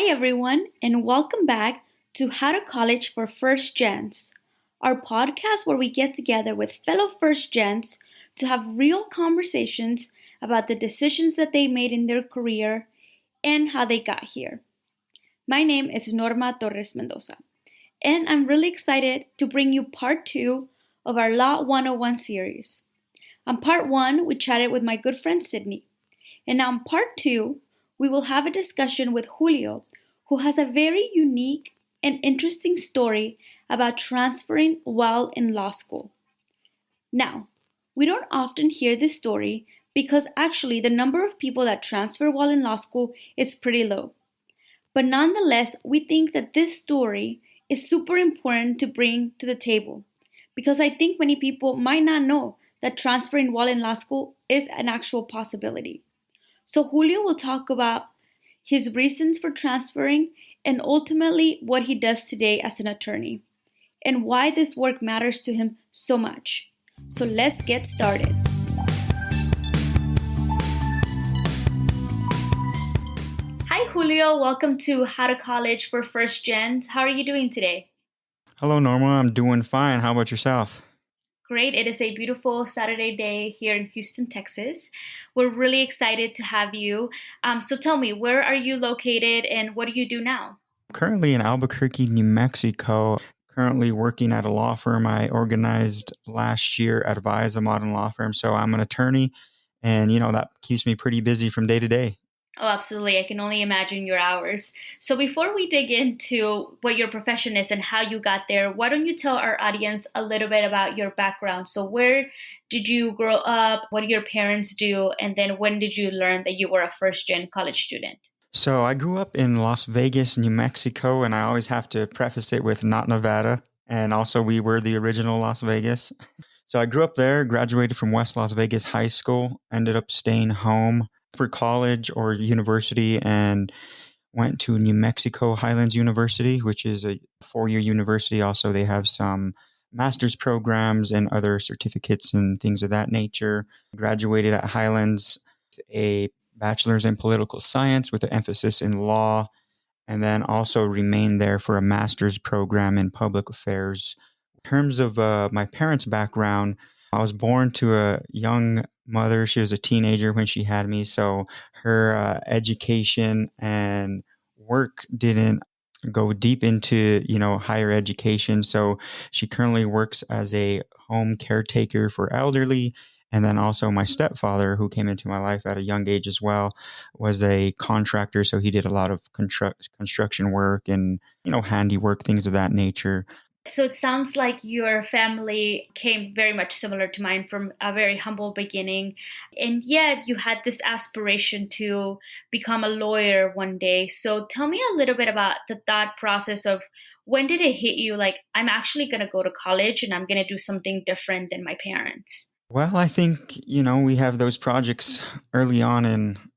everyone, and welcome back to How to College for First Gens, our podcast where we get together with fellow First Gens to have real conversations about the decisions that they made in their career and how they got here. My name is Norma Torres Mendoza, and I'm really excited to bring you part two of our Law 101 series. On part one, we chatted with my good friend Sydney, and now in part two, we will have a discussion with Julio, who has a very unique and interesting story about transferring while in law school. Now, we don't often hear this story because actually the number of people that transfer while in law school is pretty low. But nonetheless, we think that this story is super important to bring to the table because I think many people might not know that transferring while in law school is an actual possibility. So Julio will talk about his reasons for transferring and ultimately what he does today as an attorney and why this work matters to him so much. So let's get started. Hi Julio, welcome to How to College for First Gens. How are you doing today? Hello, Norma. I'm doing fine. How about yourself? Great. It is a beautiful Saturday day here in Houston, Texas. We're really excited to have you. So tell me, where are you located and what do you do now? Currently in Albuquerque, New Mexico. Currently working at a law firm I organized last year, Advise, a modern law firm. So I'm an attorney, and that keeps me pretty busy from day to day. Oh, absolutely. I can only imagine your hours. So before we dig into what your profession is and how you got there, why don't you tell our audience a little bit about your background? So where did you grow up? What do your parents do? And then when did you learn that you were a first gen college student? So I grew up in Las Vegas, New Mexico, and I always have to preface it with not Nevada. And also, we were the original Las Vegas. So I grew up there, graduated from West Las Vegas High School, ended up staying home for college or university, and went to New Mexico Highlands University, which is a 4-year university. Also, they have some master's programs and other certificates and things of that nature. Graduated at Highlands, a bachelor's in political science with an emphasis in law, and then also remained there for a master's program in public affairs. In terms of my parents' background, I was born to a young mother. She was a teenager when she had me, so her education and work didn't go deep into higher education. So she currently works as a home caretaker for elderly. And then also my stepfather, who came into my life at a young age as well, was a contractor. So he did a lot of construction work and handiwork, things of that nature. So it sounds like your family came very much similar to mine from a very humble beginning. And yet you had this aspiration to become a lawyer one day. So tell me a little bit about the thought process of when did it hit you like, I'm actually going to go to college and I'm going to do something different than my parents? Well, I think, we have those projects early on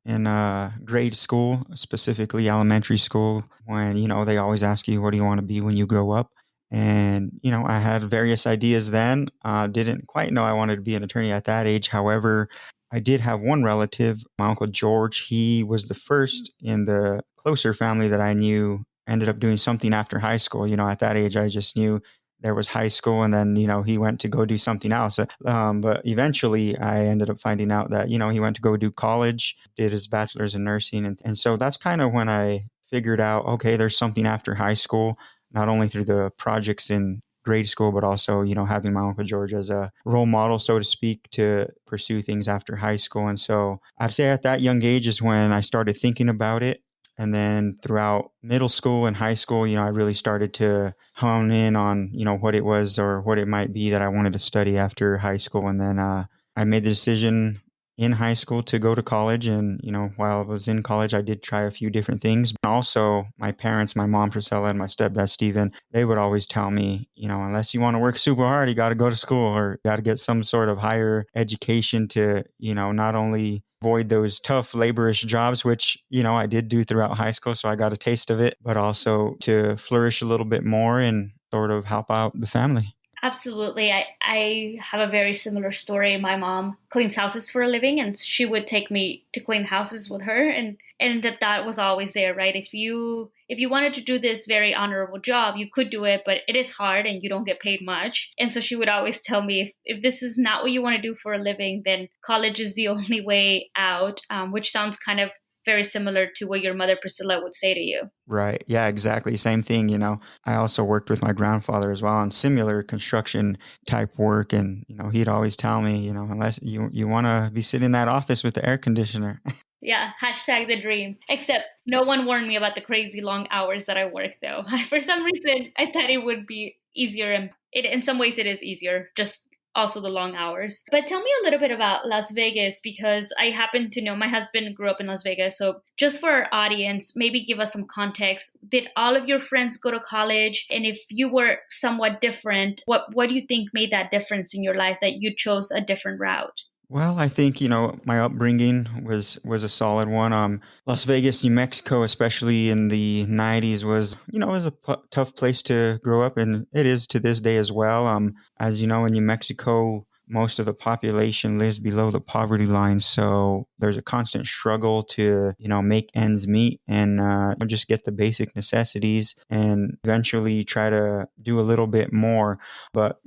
in grade school, specifically elementary school, when, they always ask you, what do you want to be when you grow up? And, I had various ideas then. Didn't quite know I wanted to be an attorney at that age. However, I did have one relative, my Uncle George. He was the first in the closer family that I knew ended up doing something after high school. At that age, I just knew there was high school, and then, he went to go do something else. But eventually I ended up finding out that, he went to go do college, did his bachelor's in nursing. And so that's kind of when I figured out, okay, there's something after high school, not only through the projects in grade school, but also, having my Uncle George as a role model, so to speak, to pursue things after high school. And so I'd say at that young age is when I started thinking about it. And then throughout middle school and high school, I really started to hone in on, what it was or what it might be that I wanted to study after high school. And then I made the decision in high school to go to college. And, while I was in college, I did try a few different things. But also my parents, my mom, Priscilla, and my stepdad, Steven, they would always tell me, unless you want to work super hard, you got to go to school or got to get some sort of higher education to, not only avoid those tough laborious jobs, which, I did do throughout high school. So I got a taste of it, but also to flourish a little bit more and sort of help out the family. Absolutely. I have a very similar story. My mom cleans houses for a living, and she would take me to clean houses with her, and that was always there, right? If you wanted to do this very honorable job, you could do it, but it is hard and you don't get paid much. And so she would always tell me, if this is not what you want to do for a living, then college is the only way out, which sounds kind of very similar to what your mother Priscilla would say to you. Right. Yeah, exactly. Same thing. I also worked with my grandfather as well on similar construction type work. And, he'd always tell me, unless you want to be sitting in that office with the air conditioner. Yeah, hashtag the dream. Except no one warned me about the crazy long hours that I work though. For some reason, I thought it would be easier, and in some ways it is easier, just also the long hours. But tell me a little bit about Las Vegas, because I happen to know my husband grew up in Las Vegas. So just for our audience, maybe give us some context. Did all of your friends go to college? And if you were somewhat different, what do you think made that difference in your life that you chose a different route? Well, I think, my upbringing was a solid one. Las Vegas, New Mexico, especially in the 90s was a tough place to grow up, and it is to this day as well. As you know, in New Mexico, most of the population lives below the poverty line, so there's a constant struggle to, make ends meet and just get the basic necessities and eventually try to do a little bit more. But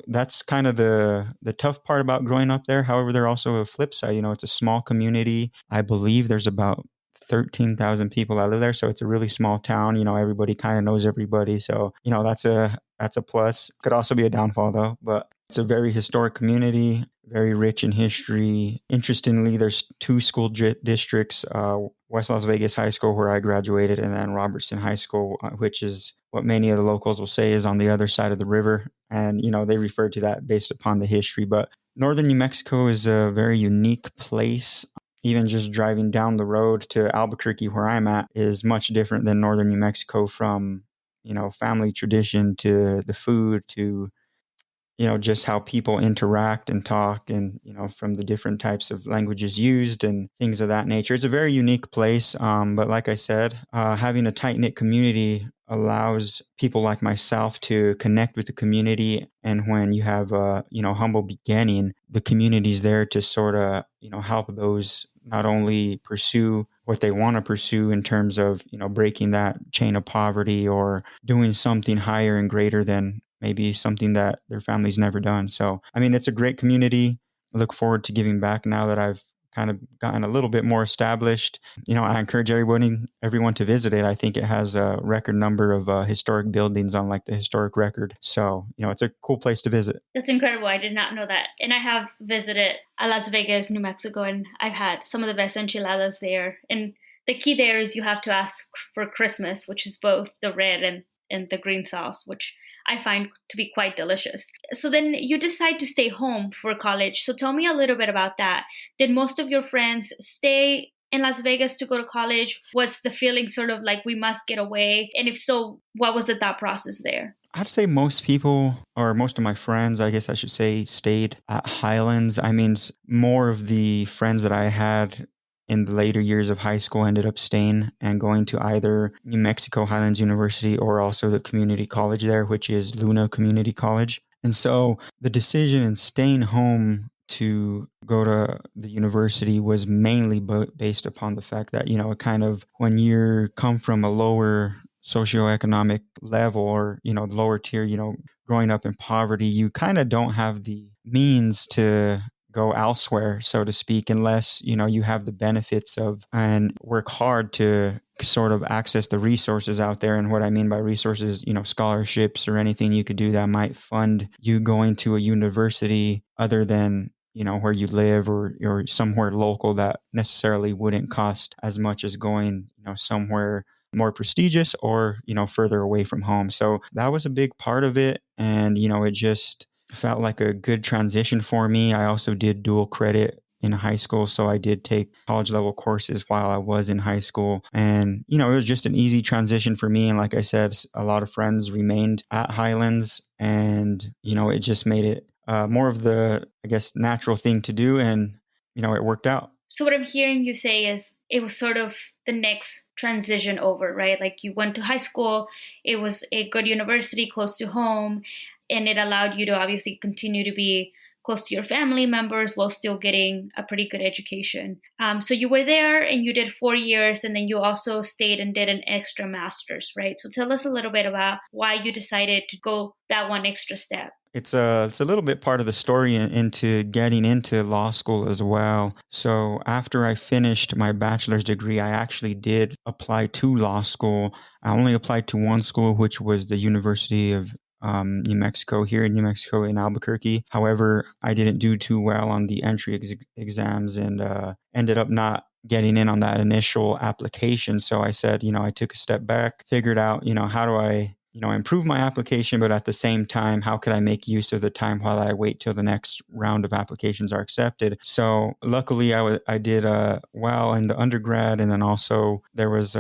that's kind of the tough part about growing up there. However, there's also a flip side. It's a small community. I believe there's about 13,000 people that live there, so it's a really small town. Everybody kind of knows everybody, so that's a plus. Could also be a downfall though, but it's a very historic community, very rich in history. Interestingly, there's two school districts, West Las Vegas High School, where I graduated, and then Robertson High School, which is what many of the locals will say is on the other side of the river. And, they refer to that based upon the history. But northern New Mexico is a very unique place. Even just driving down the road to Albuquerque, where I'm at, is much different than northern New Mexico, from, family tradition to the food to just how people interact and talk, and, from the different types of languages used and things of that nature. It's a very unique place. But like I said, having a tight knit community allows people like myself to connect with the community. And when you have a, humble beginning, the community's there to sort of, help those not only pursue what they want to pursue in terms of, breaking that chain of poverty or doing something higher and greater than maybe something that their family's never done. So, I mean, it's a great community. I look forward to giving back now that I've kind of gotten a little bit more established. I encourage everyone to visit it. I think it has a record number of historic buildings on like the historic record. So, it's a cool place to visit. That's incredible. I did not know that. And I have visited Las Vegas, New Mexico, and I've had some of the best enchiladas there. And the key there is you have to ask for Christmas, which is both the red and the green sauce, which I find to be quite delicious. So then you decide to stay home for college. So tell me a little bit about that. Did most of your friends stay in Las Vegas to go to college? Was the feeling sort of like we must get away? And if so, what was the thought process there? I'd say most people, or most of my friends, I guess I should say, stayed at Highlands. I mean, more of the friends that I had in the later years of high school ended up staying and going to either New Mexico Highlands University or also the community college there, which is Luna Community College. And so the decision in staying home to go to the university was mainly based upon the fact that, it kind of, when you come from a lower socioeconomic level, or, the lower tier, growing up in poverty, you kind of don't have the means to go elsewhere, so to speak, unless, you have the benefits of and work hard to sort of access the resources out there. And what I mean by resources, scholarships or anything you could do that might fund you going to a university other than, where you live, or somewhere local that necessarily wouldn't cost as much as going, somewhere more prestigious or, further away from home. So that was a big part of it. And, it just felt like a good transition for me. I also did dual credit in high school, so I did take college level courses while I was in high school. And, it was just an easy transition for me. And like I said, a lot of friends remained at Highlands, and, it just made it more of the, I guess, natural thing to do. And, it worked out. So what I'm hearing you say is it was sort of the next transition over, right? Like you went to high school, it was a good university close to home. and it allowed you to obviously continue to be close to your family members while still getting a pretty good education. So you were there and you did 4 years, and then you also stayed and did an extra master's, right? So tell us a little bit about why you decided to go that one extra step. It's a little bit part of the story into getting into law school as well. So after I finished my bachelor's degree, I actually did apply to law school. I only applied to one school, which was the University of New Mexico, here in New Mexico in Albuquerque. However, I didn't do too well on the entry exams and ended up not getting in on that initial application. So I said, I took a step back, figured out, how do I improve my application, but at the same time, how could I make use of the time while I wait till the next round of applications are accepted? So luckily, I did well in the undergrad, and then also there was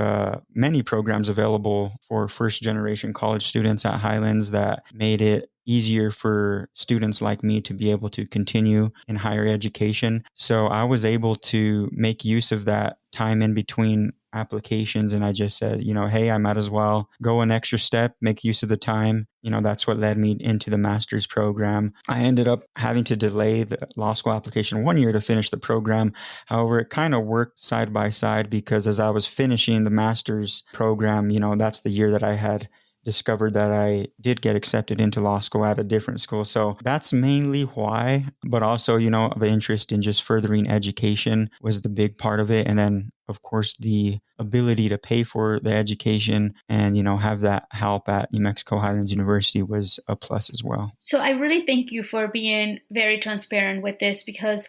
many programs available for first generation college students at Highlands that made it easier for students like me to be able to continue in higher education. So I was able to make use of that time in between applications, and I just said, hey, I might as well go an extra step, make use of the time. That's what led me into the master's program. I ended up having to delay the law school application 1 year to finish the program. However, it kind of worked side by side, because as I was finishing the master's program, that's the year that I had discovered that I did get accepted into law school at a different school. So that's mainly why, but also, the interest in just furthering education was the big part of it. And then, of course, the ability to pay for the education and, have that help at New Mexico Highlands University was a plus as well. So I really thank you for being very transparent with this, because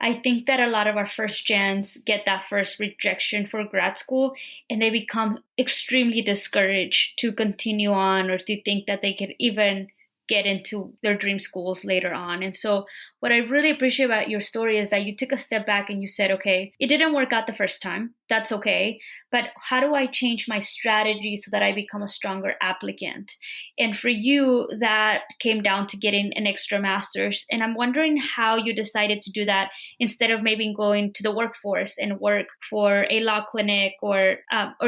I think that a lot of our first gens get that first rejection for grad school and they become extremely discouraged to continue on or to think that they can even get into their dream schools later on. And so what I really appreciate about your story is that you took a step back and you said, okay, it didn't work out the first time. That's okay. But how do I change my strategy so that I become a stronger applicant? And for you, that came down to getting an extra master's. And I'm wondering how you decided to do that instead of maybe going to the workforce and work for a law clinic or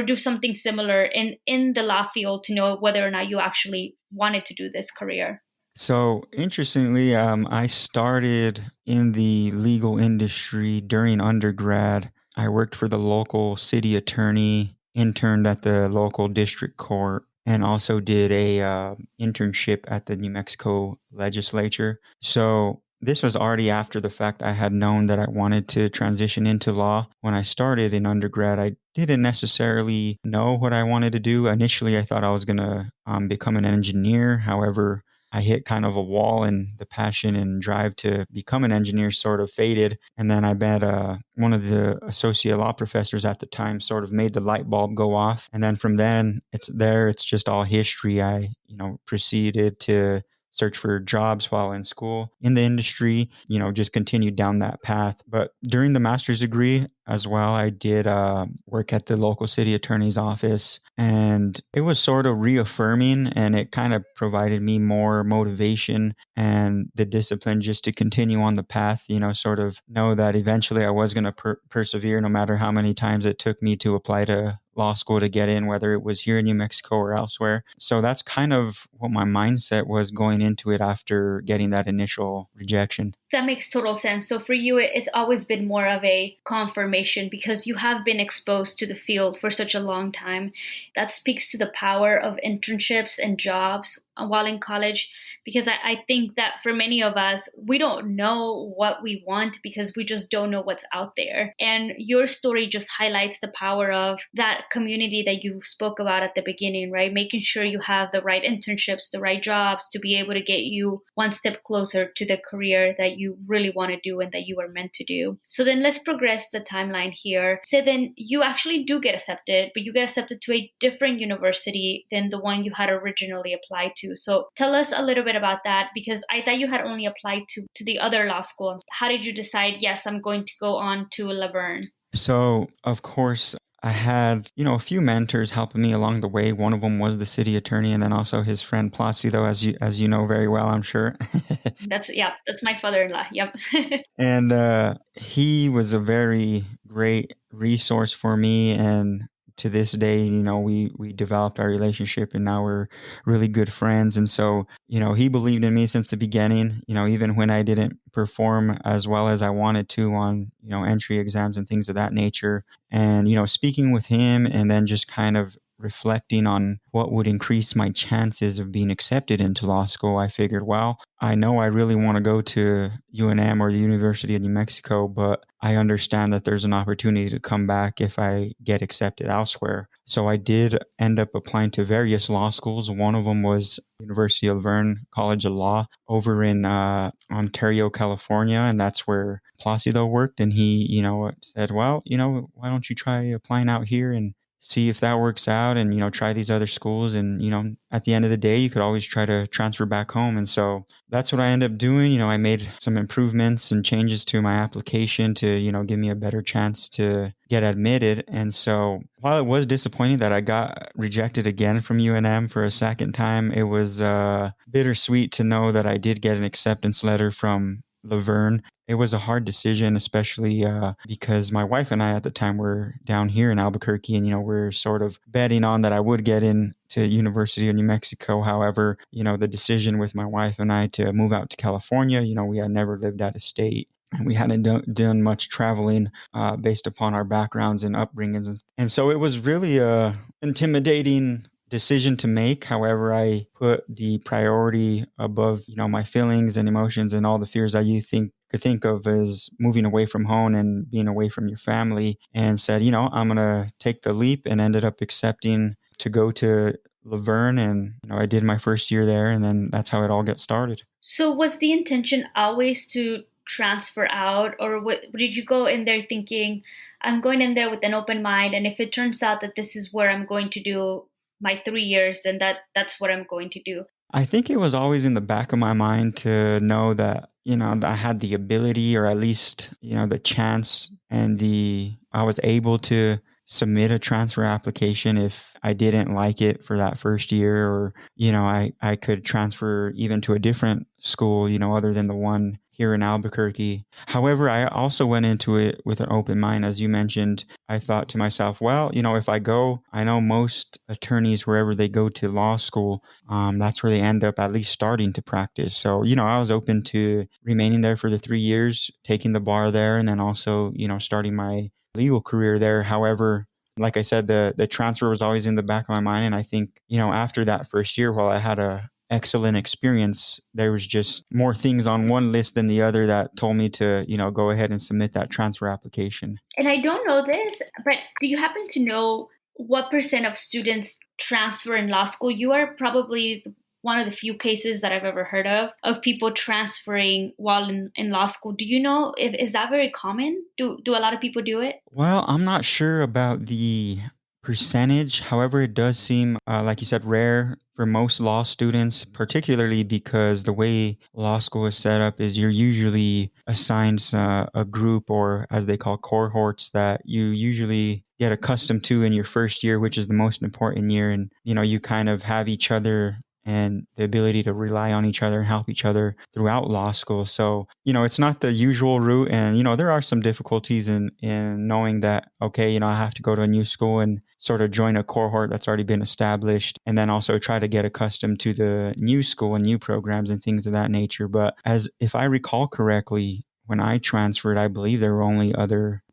do something similar in the law field to know whether or not you actually wanted to do this career. So interestingly, I started in the legal industry during undergrad. I worked for the local city attorney, interned at the local district court, and also did a internship at the New Mexico legislature. So this was already after the fact. I had known that I wanted to transition into law. When I started in undergrad, I didn't necessarily know what I wanted to do. Initially, I thought I was going to become an engineer. However, I hit kind of a wall, and the passion and drive to become an engineer sort of faded. And then I met one of the associate law professors at the time, sort of made the light bulb go off. And then from then, it's just all history. I, proceeded to search for jobs while in school in the industry, just continued down that path. But during the master's degree as well, I did work at the local city attorney's office, and it was sort of reaffirming, and it kind of provided me more motivation and the discipline just to continue on the path, sort of know that eventually I was going to persevere no matter how many times it took me to apply to law school to get in, whether it was here in New Mexico or elsewhere. So that's kind of what my mindset was going into it after getting that initial rejection. That makes total sense. So for you, it's always been more of a confirmation because you have been exposed to the field for such a long time. That speaks to the power of internships and jobs while in college, because I think that for many of us, we don't know what we want because we just don't know what's out there. And your story just highlights the power of that community that you spoke about at the beginning, right? Making sure you have the right internships, the right jobs to be able to get you one step closer to the career that you really want to do and that you were meant to do. So then let's progress the timeline here. So then you actually do get accepted, but you get accepted to a different university than the one you had originally applied to. So tell us a little bit about that, because I thought you had only applied to the other law school. How did you decide, yes, I'm going to go on to Laverne? So, of course, I had, a few mentors helping me along the way. One of them was the city attorney, and then also his friend Placido, as you know very well, I'm sure. That's my father-in-law. Yep. And he was a very great resource for me and to this day, we developed our relationship and now we're really good friends. And so, he believed in me since the beginning, even when I didn't perform as well as I wanted to on, entry exams and things of that nature. And, speaking with him and then just kind of reflecting on what would increase my chances of being accepted into law school, I figured, well, I know I really want to go to UNM or the University of New Mexico, but I understand that there's an opportunity to come back if I get accepted elsewhere. So I did end up applying to various law schools. One of them was University of Laverne College of Law over in Ontario, California, and that's where Placido worked. And he, said, well, why don't you try applying out here and see if that works out and, try these other schools. And, at the end of the day, you could always try to transfer back home. And so that's what I ended up doing. I made some improvements and changes to my application to, give me a better chance to get admitted. And so while it was disappointing that I got rejected again from UNM for a second time, it was bittersweet to know that I did get an acceptance letter from Laverne. It was a hard decision, especially because my wife and I at the time were down here in Albuquerque, and we're sort of betting on that I would get into University of New Mexico. However, the decision with my wife and I to move out to California, we had never lived out of state. And we hadn't done much traveling based upon our backgrounds and upbringings. And so it was really a intimidating decision to make. However, I put the priority above, my feelings and emotions and all the fears that you could think of as moving away from home and being away from your family, and said, I'm going to take the leap, and ended up accepting to go to Laverne. And, I did my first year there, and then that's how it all got started. So was the intention always to transfer out, or did you go in there thinking, I'm going in there with an open mind, and if it turns out that this is where I'm going to do my 3 years, then that's what I'm going to do? I think it was always in the back of my mind to know that, that I had the ability, or at least, the chance, and I was able to submit a transfer application if I didn't like it for that first year, or, I could transfer even to a different school, other than the one here in Albuquerque. However, I also went into it with an open mind. As you mentioned, I thought to myself, well, if I go, I know most attorneys, wherever they go to law school, that's where they end up at least starting to practice. So, I was open to remaining there for the 3 years, taking the bar there, and then also, starting my legal career there. However, like I said, the transfer was always in the back of my mind. And I think, after that first year, while I had a excellent experience, there was just more things on one list than the other that told me to, go ahead and submit that transfer application. And I don't know this, but do you happen to know what percent of students transfer in law school? You are probably one of the few cases that I've ever heard of people transferring while in law school. Do you know, is that very common? Do a lot of people do it? Well, I'm not sure about the percentage. However, it does seem, like you said, rare for most law students, particularly because the way law school is set up is you're usually assigned a group, or as they call cohorts, that you usually get accustomed to in your first year, which is the most important year. And, you kind of have each other and the ability to rely on each other and help each other throughout law school. So, it's not the usual route. And, there are some difficulties in knowing that, okay, I have to go to a new school and sort of join a cohort that's already been established, and then also try to get accustomed to the new school and new programs and things of that nature. But if I recall correctly, when I transferred, I believe there were only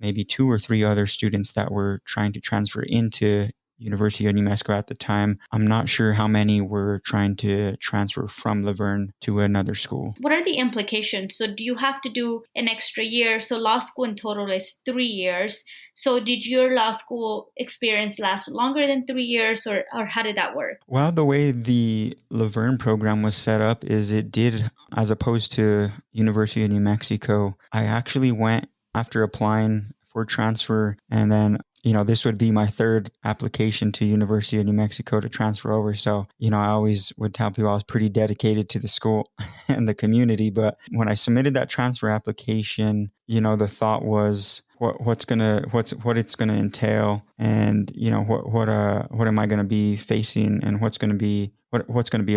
maybe 2 or 3 other students that were trying to transfer into University of New Mexico at the time. I'm not sure how many were trying to transfer from Laverne to another school. What are the implications? So do you have to do an extra year? So law school in total is 3 years. So did your law school experience last longer than 3 years, or how did that work? Well, the way the Laverne program was set up is it did, as opposed to University of New Mexico, I actually went after applying for transfer, and then this would be my third application to University of New Mexico to transfer over. So, I always would tell people I was pretty dedicated to the school and the community. But when I submitted that transfer application, the thought was what it's gonna entail, and what am I gonna be facing, and what's gonna be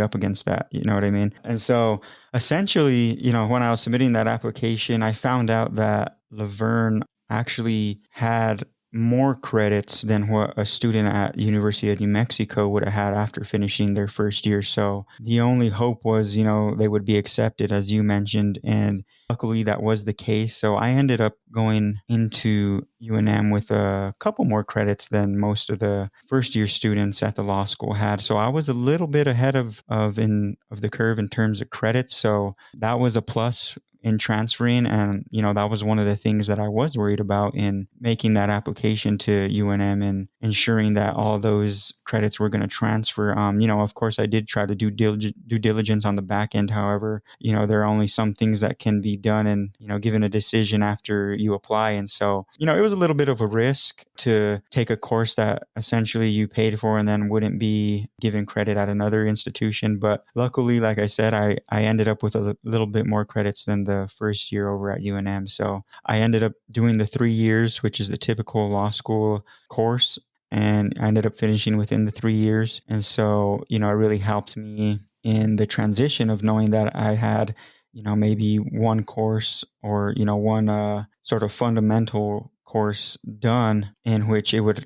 up against that. You know what I mean? And so essentially, when I was submitting that application, I found out that Laverne actually had more credits than what a student at University of New Mexico would have had after finishing their first year. So the only hope was, they would be accepted, as you mentioned, and luckily that was the case. So I ended up going into UNM with a couple more credits than most of the first year students at the law school had. So I was a little bit ahead of the curve in terms of credits. So that was a plus in transferring. And, that was one of the things that I was worried about in making that application to UNM and ensuring that all those credits were going to transfer. Of course, I did try to do due diligence on the back end. However, there are only some things that can be done and, given a decision after you apply. And so, it was a little bit of a risk to take a course that essentially you paid for and then wouldn't be given credit at another institution. But luckily, like I said, I ended up with a little bit more credits than the first year over at UNM. So I ended up doing the 3 years, which is the typical law school course. And I ended up finishing within the 3 years. And so, it really helped me in the transition of knowing that I had, maybe one course or, one sort of fundamental course done in which it would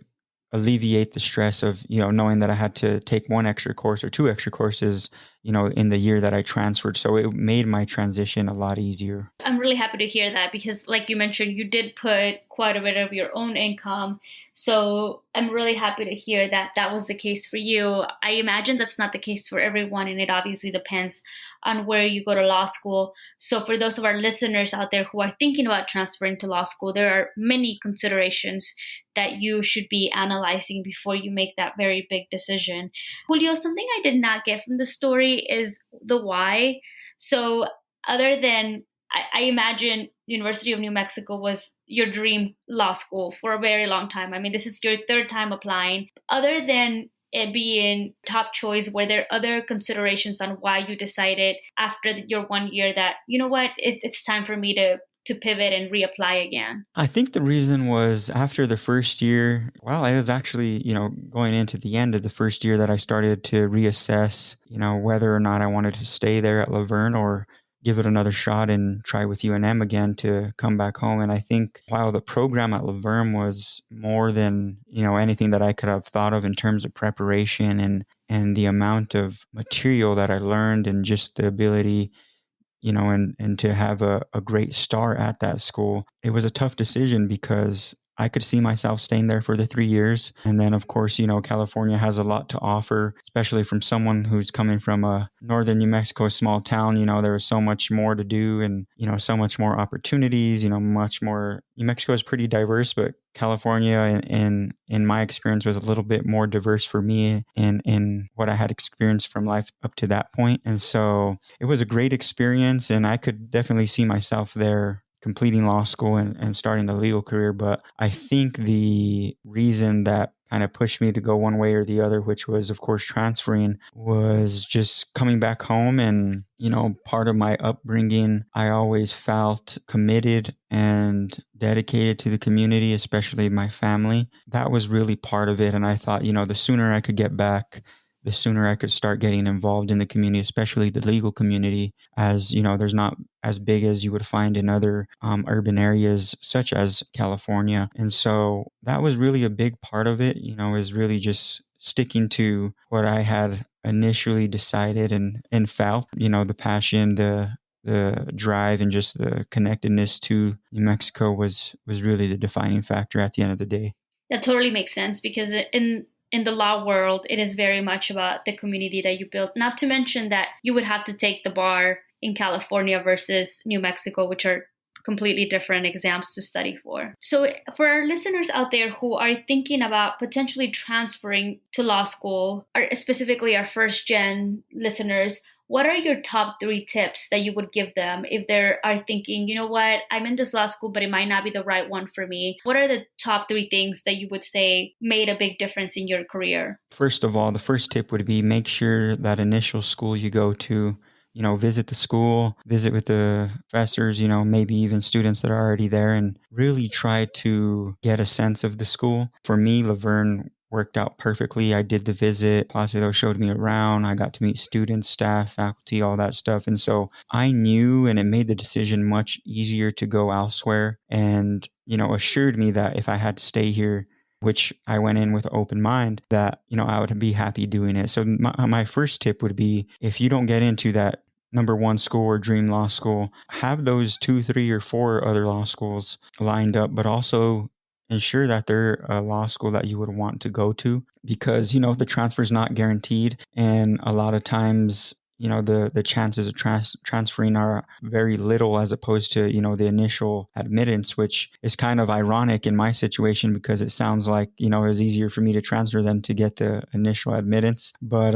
alleviate the stress of, knowing that I had to take one extra course or two extra courses, in the year that I transferred. So it made my transition a lot easier. I'm really happy to hear that because, like you mentioned, you did put quite a bit of your own income. So I'm really happy to hear that that was the case for you. I imagine that's not the case for everyone, and it obviously depends on where you go to law school. So for those of our listeners out there who are thinking about transferring to law school, there are many considerations that you should be analyzing before you make that very big decision. Julio, something I did not get from the story is the why. So other than, I imagine University of New Mexico was your dream law school for a very long time. I mean, this is your third time applying. Other than it being top choice, were there other considerations on why you decided after your 1 year that, it's time for me to pivot and reapply again? I think the reason was after the first year, well, I was actually, going into the end of the first year that I started to reassess, whether or not I wanted to stay there at Laverne or give it another shot and try with UNM again to come back home. And I think while the program at Laverne was more than, anything that I could have thought of in terms of preparation and the amount of material that I learned and just the ability, and to have a great start at that school, it was a tough decision because I could see myself staying there for the 3 years. And then, of course, California has a lot to offer, especially from someone who's coming from a northern New Mexico small town. There was so much more to do and, so much more opportunities, much more. New Mexico is pretty diverse, but California, in my experience, was a little bit more diverse for me in what I had experienced from life up to that point. And so it was a great experience, and I could definitely see myself there completing law school and starting the legal career. But I think the reason that kind of pushed me to go one way or the other, which was, of course, transferring, was just coming back home. And, part of my upbringing, I always felt committed and dedicated to the community, especially my family. That was really part of it. And I thought, the sooner I could get back, the sooner I could start getting involved in the community, especially the legal community, as, there's not as big as you would find in other urban areas such as California. And so that was really a big part of it, is really just sticking to what I had initially decided and felt, the passion, the drive, and just the connectedness to New Mexico was really the defining factor at the end of the day. That totally makes sense because in the law world, it is very much about the community that you build. Not to mention that you would have to take the bar in California versus New Mexico, which are completely different exams to study for. So for our listeners out there who are thinking about potentially transferring to law school, or specifically our first gen listeners, what are your top 3 tips that you would give them if they are thinking, I'm in this law school, but it might not be the right one for me? What are the top 3 things that you would say made a big difference in your career? First of all, the first tip would be make sure that initial school you go to, visit the school, visit with the professors, maybe even students that are already there, and really try to get a sense of the school. For me, Laverne worked out perfectly. I did the visit. Placido showed me around. I got to meet students, staff, faculty, all that stuff. And so I knew, and it made the decision much easier to go elsewhere, and, assured me that if I had to stay here, which I went in with an open mind, that, I would be happy doing it. So my first tip would be, if you don't get into that number one school or dream law school, have those 2, 3, or 4 other law schools lined up, but also ensure that they're a law school that you would want to go to, because, the transfer is not guaranteed. And a lot of times, the chances of transferring are very little, as opposed to, the initial admittance, which is kind of ironic in my situation, because it sounds like, it was easier for me to transfer than to get the initial admittance. But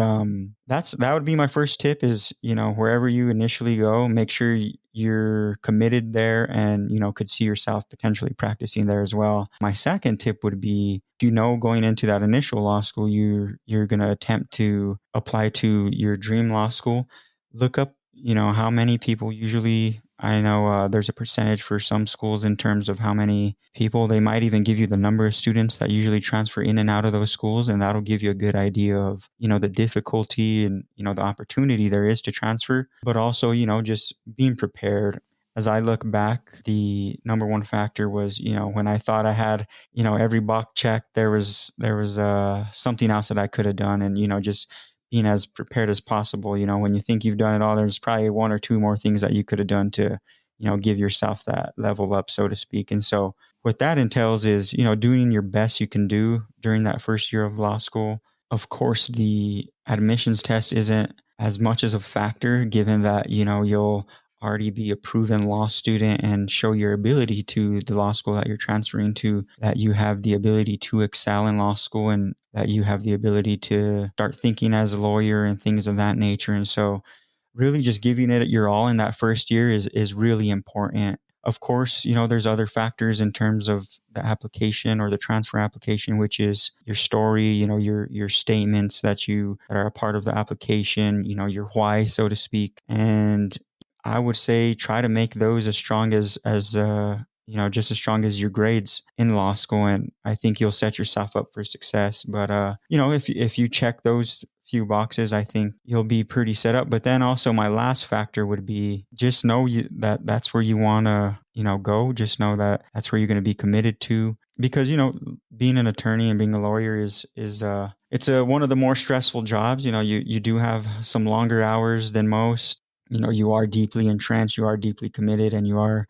that would be my first tip is, wherever you initially go, make sure you're committed there and, could see yourself potentially practicing there as well. My second tip would be, going into that initial law school, you're going to attempt to apply to your dream law school. Look up, how many people usually, I know there's a percentage for some schools in terms of how many people. They might even give you the number of students that usually transfer in and out of those schools, and that'll give you a good idea of, the difficulty and, the opportunity there is to transfer, but also, just being prepared. As I look back, the number one factor was, when I thought I had, every box checked, there was something else that I could have done, and, just being as prepared as possible. When you think you've done it all, there's probably 1 or 2 more things that you could have done to, give yourself that level up, so to speak. And so what that entails is, doing your best you can do during that first year of law school. Of course, the admissions test isn't as much as a factor, given that, you'll already be a proven law student and show your ability to the law school that you're transferring to, that you have the ability to excel in law school, and that you have the ability to start thinking as a lawyer and things of that nature. And so really just giving it your all in that first year is really important. Of course, there's other factors in terms of the application or the transfer application, which is your story, your statements that are a part of the application, your why, so to speak. And I would say try to make those as strong just as strong as your grades in law school, and I think you'll set yourself up for success. But if you check those few boxes, I think you'll be pretty set up. But then also my last factor would be, just know that that's where you want to go. Just know that that's where you're going to be committed to, because being an attorney and being a lawyer is it's one of the more stressful jobs. You do have some longer hours than most. You are deeply entrenched, you are deeply committed, and you are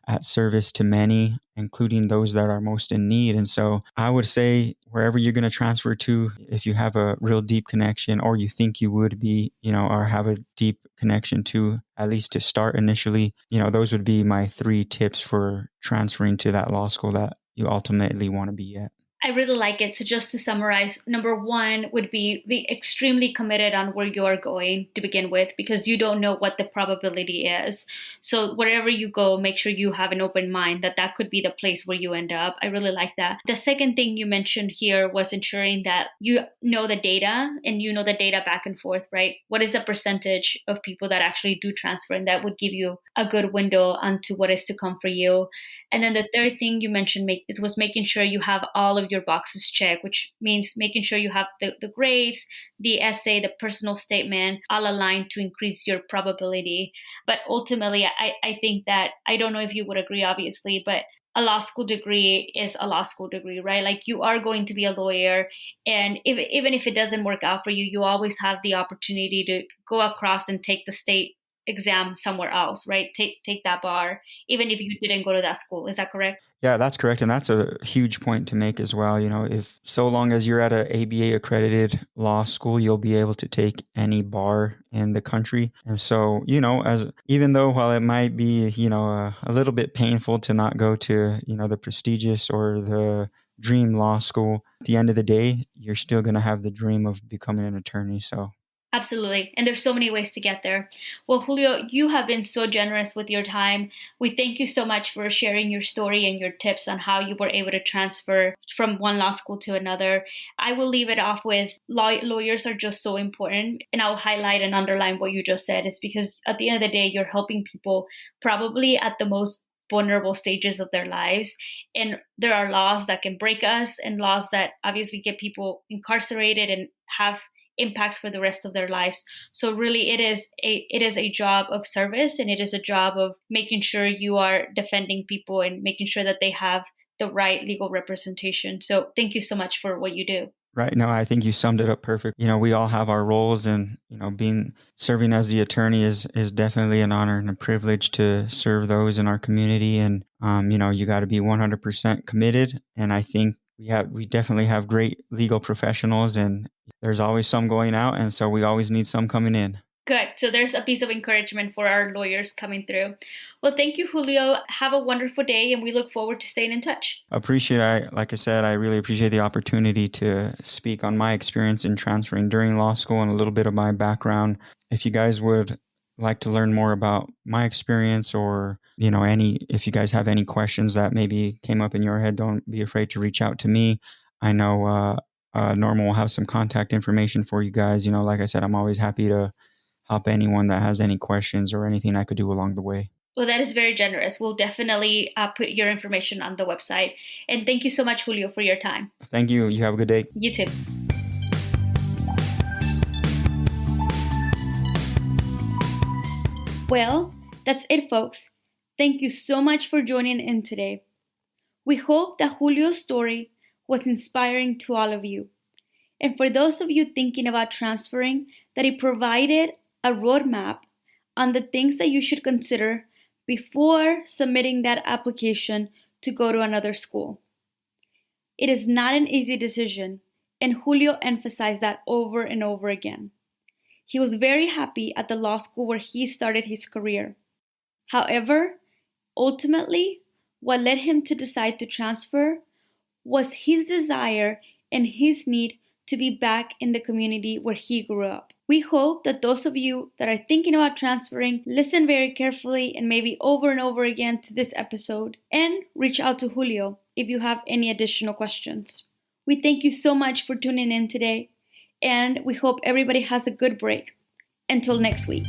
at service to many, including those that are most in need. And so I would say, wherever you're going to transfer to, if you have a real deep connection, or you think you would be, or have a deep connection to, at least to start initially, those would be my 3 tips for transferring to that law school that you ultimately want to be at. I really like it. So just to summarize, number 1 would be extremely committed on where you are going to begin with, because you don't know what the probability is. So wherever you go, make sure you have an open mind that could be the place where you end up. I really like that. The second thing you mentioned here was ensuring that you know the data, and you know the data back and forth, right? What is the percentage of people that actually do transfer? And that would give you a good window onto what is to come for you. And then the third thing you mentioned was making sure you have all of your boxes checked, which means making sure you have the grades, the essay, the personal statement, all aligned to increase your probability. But ultimately, I think that, I don't know if you would agree, obviously, but a law school degree is a law school degree, right? Like, you are going to be a lawyer. And even if it doesn't work out for you, you always have the opportunity to go across and take the state exam somewhere else, right? Take that bar, even if you didn't go to that school. Is that correct? Yeah, that's correct. And that's a huge point to make as well. If so long as you're at a ABA accredited law school, you'll be able to take any bar in the country. And so, as even though, while it might be, a little bit painful to not go to, the prestigious or the dream law school, at the end of the day, you're still going to have the dream of becoming an attorney. So Absolutely. And there's so many ways to get there. Well, Julio, you have been so generous with your time. We thank you so much for sharing your story and your tips on how you were able to transfer from one law school to another. I will leave it off with, lawyers are just so important. And I'll highlight and underline what you just said. It's because at the end of the day, you're helping people probably at the most vulnerable stages of their lives. And there are laws that can break us and laws that obviously get people incarcerated and have impacts for the rest of their lives. So really it is a job of service, and it is a job of making sure you are defending people and making sure that they have the right legal representation. So thank you so much for what you do. Right. No, I think you summed it up perfect. We all have our roles, and serving as the attorney is definitely an honor and a privilege to serve those in our community. And you got to be 100% committed. And I think we definitely have great legal professionals, and there's always some going out, and so we always need some coming in. Good. So there's a piece of encouragement for our lawyers coming through. Well, thank you, Julio. Have a wonderful day, and we look forward to staying in touch. Like I said, I really appreciate the opportunity to speak on my experience in transferring during law school and a little bit of my background. If you guys would like to learn more about my experience, or if you guys have any questions that maybe came up in your head, don't be afraid to reach out to me. I know Norma will have some contact information for you guys. Like I said, I'm always happy to help anyone that has any questions or anything I could do along the way. Well, that is very generous. We'll definitely put your information on the website. And thank you so much, Julio, for your time. Thank you. You have a good day. You too. Well, that's it, folks. Thank you so much for joining in today. We hope that Julio's story was inspiring to all of you. And for those of you thinking about transferring, that he provided a roadmap on the things that you should consider before submitting that application to go to another school. It is not an easy decision, and Julio emphasized that over and over again. He was very happy at the law school where he started his career. However, ultimately, what led him to decide to transfer was his desire and his need to be back in the community where he grew up. We hope that those of you that are thinking about transferring listen very carefully and maybe over and over again to this episode, and reach out to Julio if you have any additional questions. We thank you so much for tuning in today, and we hope everybody has a good break. Until next week.